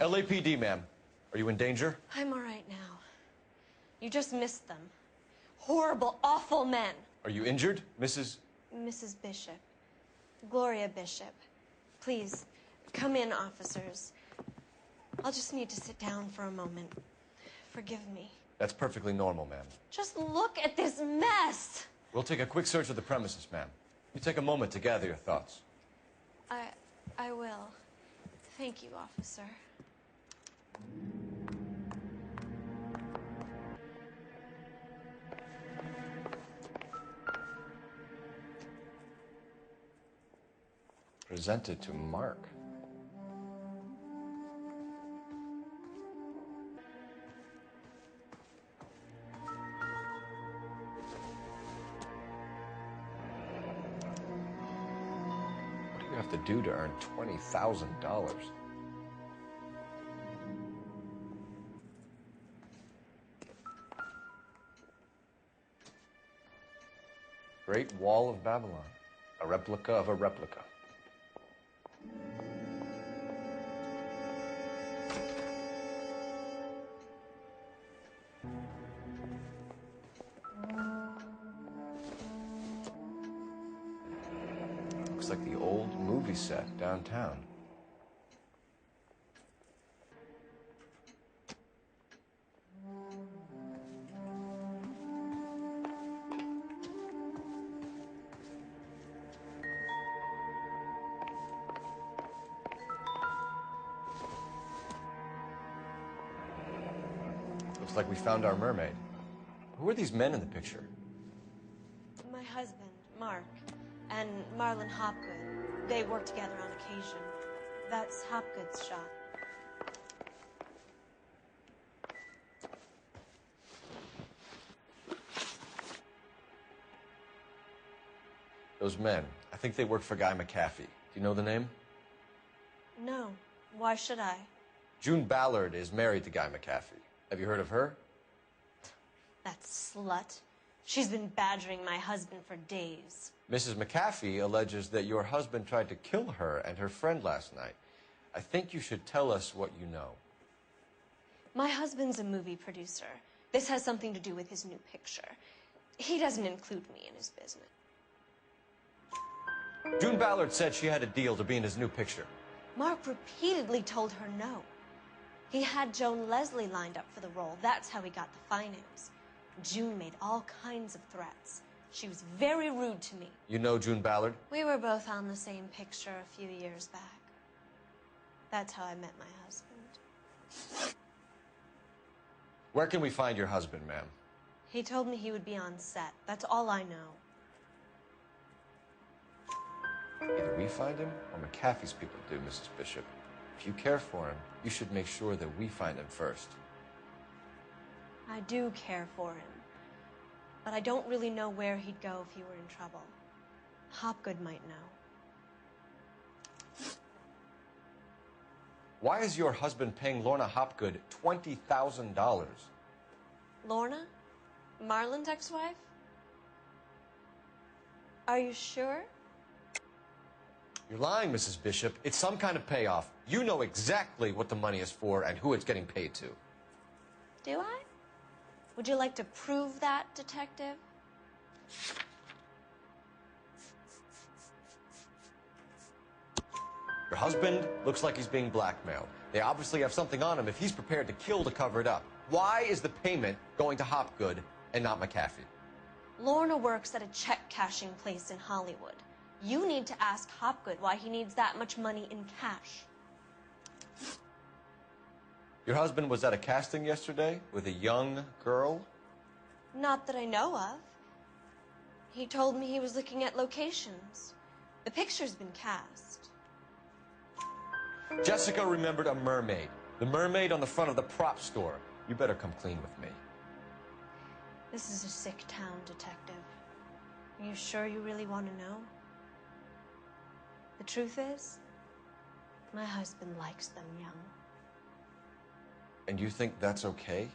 LAPD, ma'am. Are you in danger? I'm all right now. You just missed them. Horrible, awful men. Are you injured, Mrs.? Mrs. Bishop. Gloria Bishop. Please, come in, officers. I'll just need to sit down for a moment. Forgive me. That's perfectly normal, ma'am. Just look at this mess! We'll take a quick search of the premises, ma'am. You take a moment to gather your thoughts. I will. Thank you, officer. Presented to Mark. What do you have to do to earn $20,000? Great Wall of Babylon. A replica of a replica. Looks like the old movie set downtown. Looks like we found our mermaid. Who are these men in the picture? My husband, Mark, and Marlon Hopgood. They work together on occasion. That's Hopgood's shop. Those men, I think they work for Guy McAfee. Do you know the name? No. Why should I? June Ballard is married to Guy McAfee. Have you heard of her? That slut. She's been badgering my husband for days. Mrs. McAfee alleges that your husband tried to kill her and her friend last night. I think you should tell us what you know. My husband's a movie producer. This has something to do with his new picture. He doesn't include me in his business. June Ballard said she had a deal to be in his new picture. Mark repeatedly told her no. He had Joan Leslie lined up for the role. That's how he got the finance. June made all kinds of threats. She was very rude to me. You know June Ballard? We were both on the same picture a few years back. That's how I met my husband. Where can we find your husband, ma'am? He told me he would be on set. That's all I know. Either we find him or McAfee's people do, Mrs. Bishop. If you care for him, you should make sure that we find him first. I do care for him. But I don't really know where he'd go if he were in trouble. Hopgood might know. Why is your husband paying Lorna Hopgood $20,000? Lorna? Marlon's ex-wife? Are you sure? You're lying, Mrs. Bishop. It's some kind of payoff. You know exactly what the money is for and who it's getting paid to. Do I? Would you like to prove that, detective? Your husband looks like he's being blackmailed. They obviously have something on him if he's prepared to kill to cover it up. Why is the payment going to Hopgood and not McAfee? Lorna works at a check-cashing place in Hollywood. You need to ask Hopgood why he needs that much money in cash. Your husband was at a casting yesterday with a young girl? Not that I know of. He told me he was looking at locations. The picture's been cast. Jessica remembered a mermaid. The mermaid on the front of the prop store. You better come clean with me. This is a sick town, detective. Are you sure you really want to know? The truth is, my husband likes them young. And you think that's okay?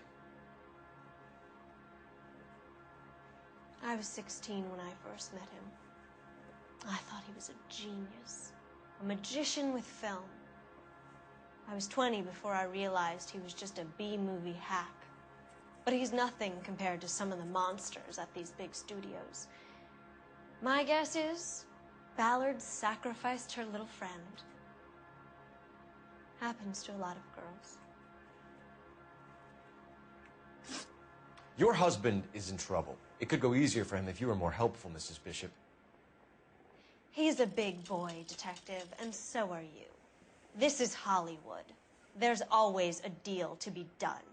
I was 16 when I first met him. I thought he was a genius, a magician with film. I was 20 before I realized he was just a B-movie hack. But he's nothing compared to some of the monsters at these big studios. My guess is Ballard sacrificed her little friend. Happens to a lot of girls. Your husband is in trouble. It could go easier for him if you were more helpful, Mrs. Bishop. He's a big boy, Detective, and so are you. This is Hollywood. There's always a deal to be done.